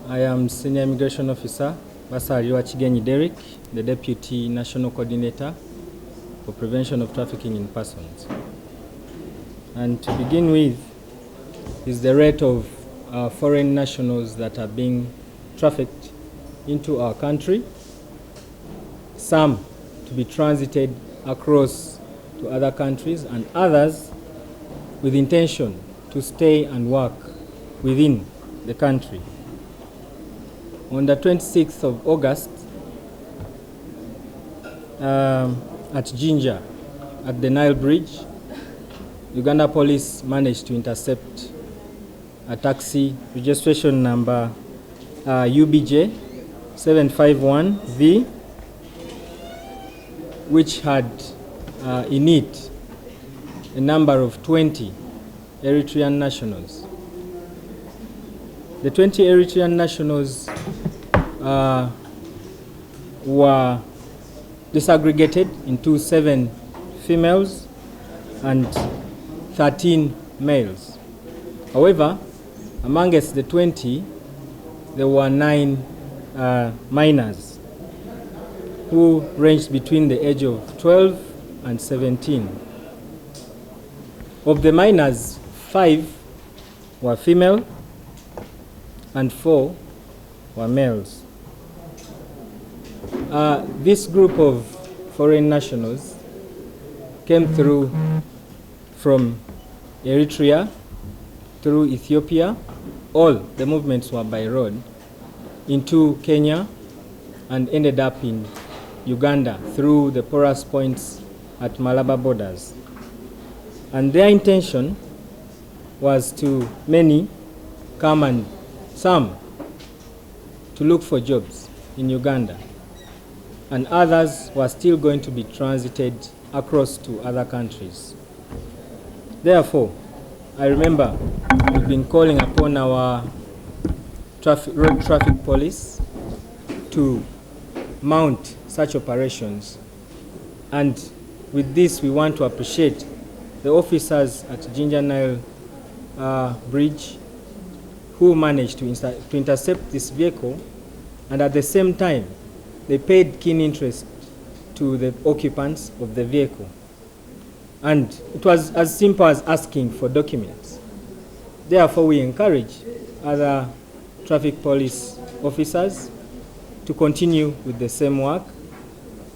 I am Senior Immigration Officer Basaliwa Chigenyi Derek, the Deputy National Coordinator for Prevention of Trafficking in Persons. And to begin with is the rate of foreign nationals that are being trafficked into our country, some to be transited across to other countries and others with intention to stay and work within the country. On the 26th of August, at Jinja, at the Nile Bridge, Uganda police managed to intercept a taxi registration number UBJ 751V, which had in it a number of 20 Eritrean nationals. The 20 Eritrean nationals were disaggregated into 7 females and 13 males. However, amongst the 20, there were 9 minors who ranged between the age of 12 and 17. Of the minors, 5 were female and 4 were males. This group of foreign nationals came through from Eritrea, through Ethiopia, all the movements were by road, into Kenya, and ended up in Uganda through the porous points at Malaba Boarders. And their intention was to many come and some to look for jobs in Uganda, and others were still going to be transited across to other countries. Therefore, I remember we've been calling upon our road traffic police to mount such operations, and with this we want to appreciate the officers at Jinja Nile Bridge who managed to intercept this vehicle, and at the same time they paid keen interest to the occupants of the vehicle. And it was as simple as asking for documents. Therefore, we encourage other traffic police officers to continue with the same work.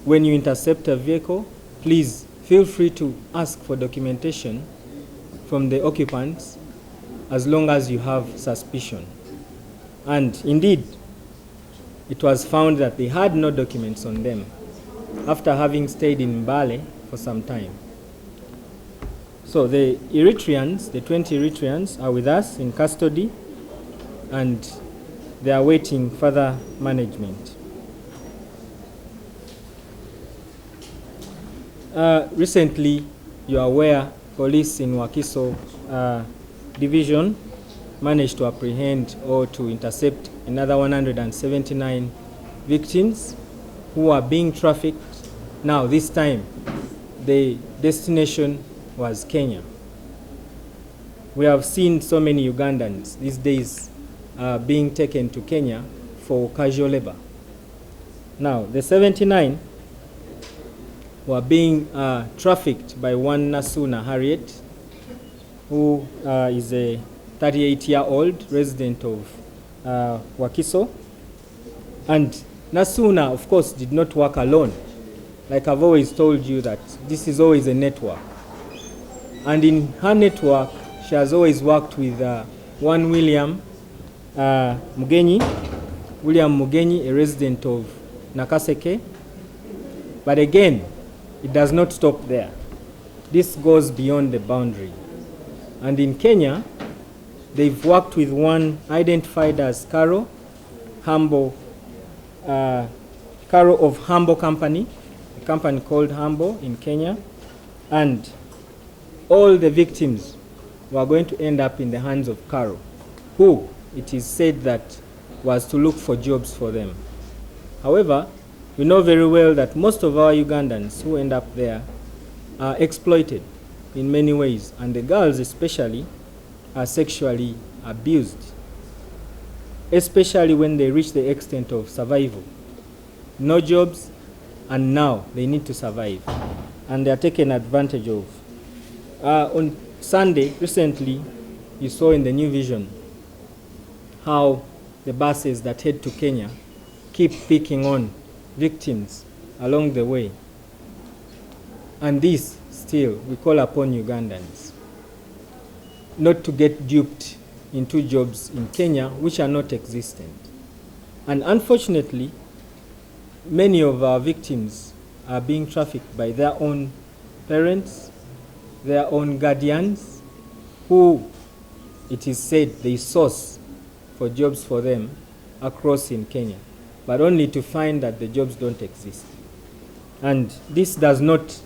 When you intercept a vehicle, please feel free to ask for documentation from the occupants as long as you have suspicion. And indeed, it was found that they had no documents on them after having stayed in Mbale for some time. So the Eritreans, the 20 Eritreans, are with us in custody, and they are waiting further management. Recently, you are aware, police in Wakiso division managed to apprehend or to intercept another 179 victims who are being trafficked. Now, this time, the destination was Kenya. We have seen so many Ugandans these days being taken to Kenya for casual labor. Now, the 79 were being trafficked by one Nasuna Harriet, who is a 38-year-old resident of Wakiso. And Nasuna, of course, did not work alone. Like I've always told you, that this is always a network. And in her network, she has always worked with one William Mugenyi, a resident of Nakaseke. But again, it does not stop there. This goes beyond the boundary. And in Kenya, they've worked with one identified as Caro of Hambo Company, a company called Hambo in Kenya. And all the victims were going to end up in the hands of Caro, who it is said that was to look for jobs for them. However, we know very well that most of our Ugandans who end up there are exploited in many ways, and the girls especially are sexually abused. especially when they reach the extent of survival. No jobs, and now they need to survive, and they are taken advantage of. On Sunday, recently, you saw in the New Vision how the buses that head to Kenya keep picking on victims along the way. And this, still, we call upon Ugandans not to get duped into jobs in Kenya which are not existent. And unfortunately, many of our victims are being trafficked by their own parents, their own guardians, who it is said they source for jobs for them across in Kenya, but only to find that the jobs don't exist. And this does not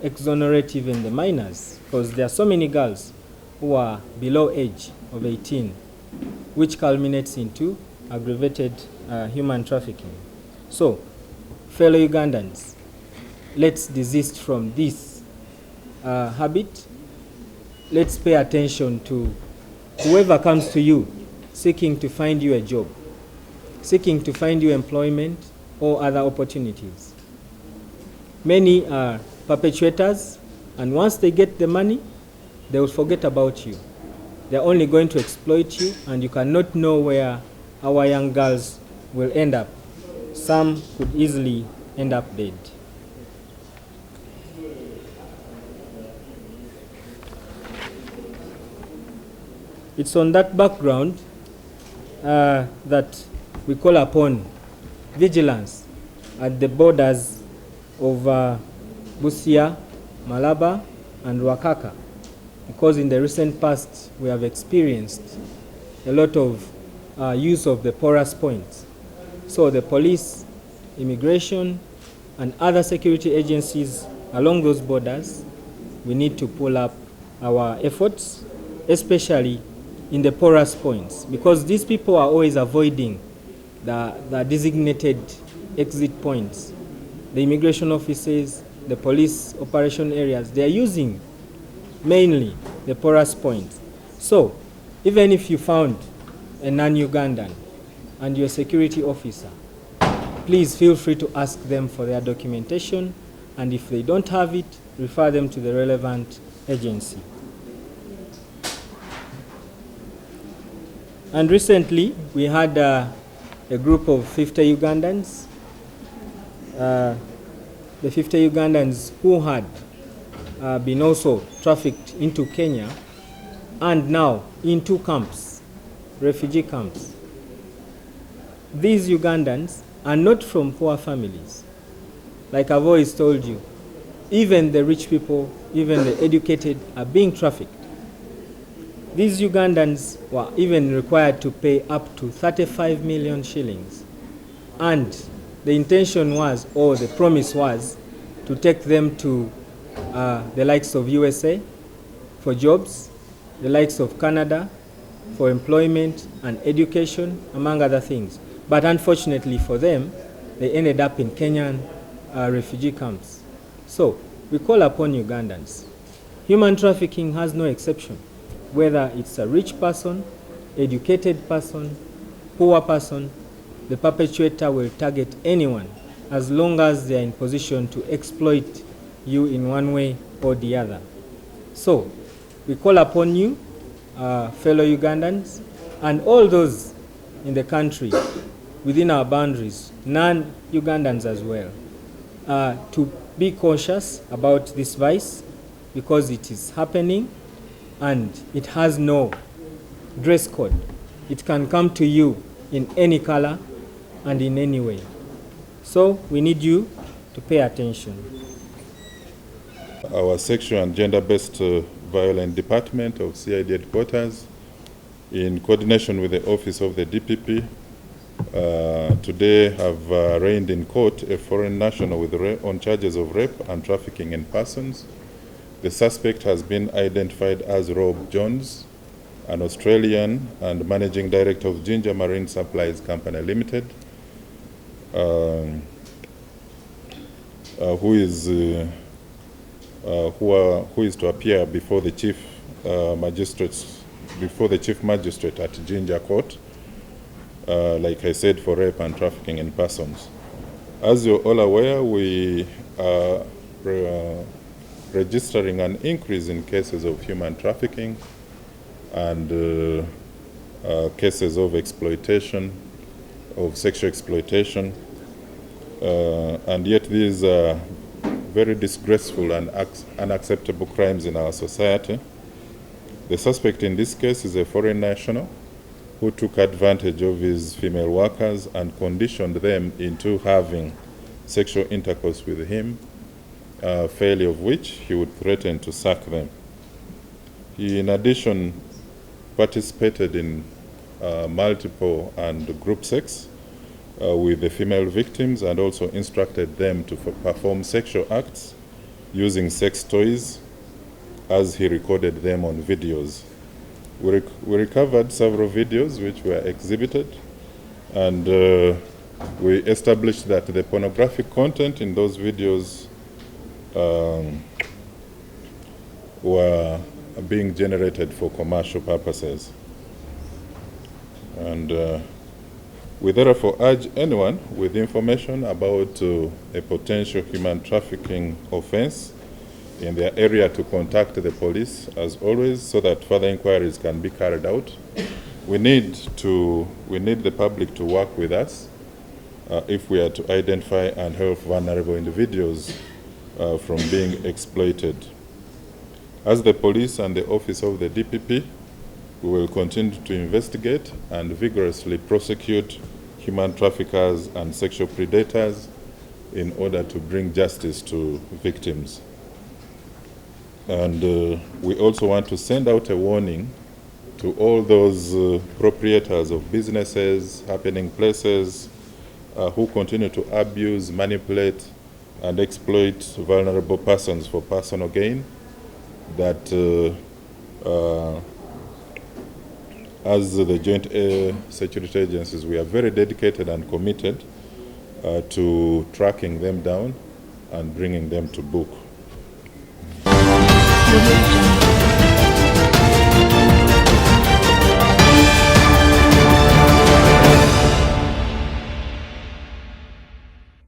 exonerate even the minors, because there are so many girls who are below age of 18, which culminates into aggravated human trafficking. So, fellow Ugandans, let's desist from this habit. Let's pay attention to whoever comes to you seeking to find you a job, seeking to find you employment or other opportunities. Many are perpetrators, and once they get the money, they will forget about you. They're only going to exploit you, and you cannot know where our young girls will end up. Some could easily end up dead. It's on that background that we call upon vigilance at the borders of Busia, Malaba, and Ruakaka, because in the recent past we have experienced a lot of use of the porous points. So the police, immigration, and other security agencies along those borders, we need to pull up our efforts, especially in the porous points, because these people are always avoiding the designated exit points. The immigration offices, the police operation areas, they are using mainly the porous points. So even if you found a non-Ugandan and you're a security officer, please feel free to ask them for their documentation, and if they don't have it, refer them to the relevant agency. And recently, we had a group of 50 Ugandans. The 50 Ugandans who had been also trafficked into Kenya and now into camps, refugee camps. These Ugandans are not from poor families. Like I've always told you, even the rich people, even the educated are being trafficked. These Ugandans were even required to pay up to 35 million shillings. And the intention was, or the promise was, to take them to the likes of USA for jobs, the likes of Canada for employment and education, among other things. But unfortunately for them, they ended up in Kenyan refugee camps. So we call upon Ugandans. Human trafficking has no exception, whether it's a rich person, educated person, poor person. The perpetrator will target anyone as long as they are in position to exploit you in one way or the other. So we call upon you, fellow Ugandans, and all those in the country within our boundaries, non-Ugandans as well, to be cautious about this vice, because it is happening and it has no dress code. It can come to you in any color and in any way. So we need you to pay attention. Our sexual and gender-based violence department of CID headquarters, in coordination with the office of the DPP, today have arraigned in court a foreign national on charges of rape and trafficking in persons. The suspect has been identified as Rob Jones, an Australian and managing director of Jinja Marine Supplies Company Limited, who is to appear before the chief magistrate at Jinja Court like I said, for rape and trafficking in persons. As you're all aware, we are registering an increase in cases of human trafficking and cases of exploitation, of sexual exploitation, and yet these are very disgraceful and unacceptable crimes in our society. The suspect in this case is a foreign national who took advantage of his female workers and conditioned them into having sexual intercourse with him, failure of which he would threaten to sack them. He, in addition, participated in multiple and group sex with the female victims and also instructed them to perform sexual acts using sex toys as he recorded them on videos. We recovered several videos which were exhibited, and we established that the pornographic content in those videos were being generated for commercial purposes. And we therefore urge anyone with information about a potential human trafficking offense in their area to contact the police, as always, so that further inquiries can be carried out. We need the public to work with us if we are to identify and help vulnerable individuals from being exploited. As the police and the office of the DPP, we will continue to investigate and vigorously prosecute human traffickers and sexual predators in order to bring justice to victims. And we also want to send out a warning to all those proprietors of businesses, happening places, who continue to abuse, manipulate, and exploit vulnerable persons for personal gain, that as the joint security agencies, we are very dedicated and committed to tracking them down and bringing them to book.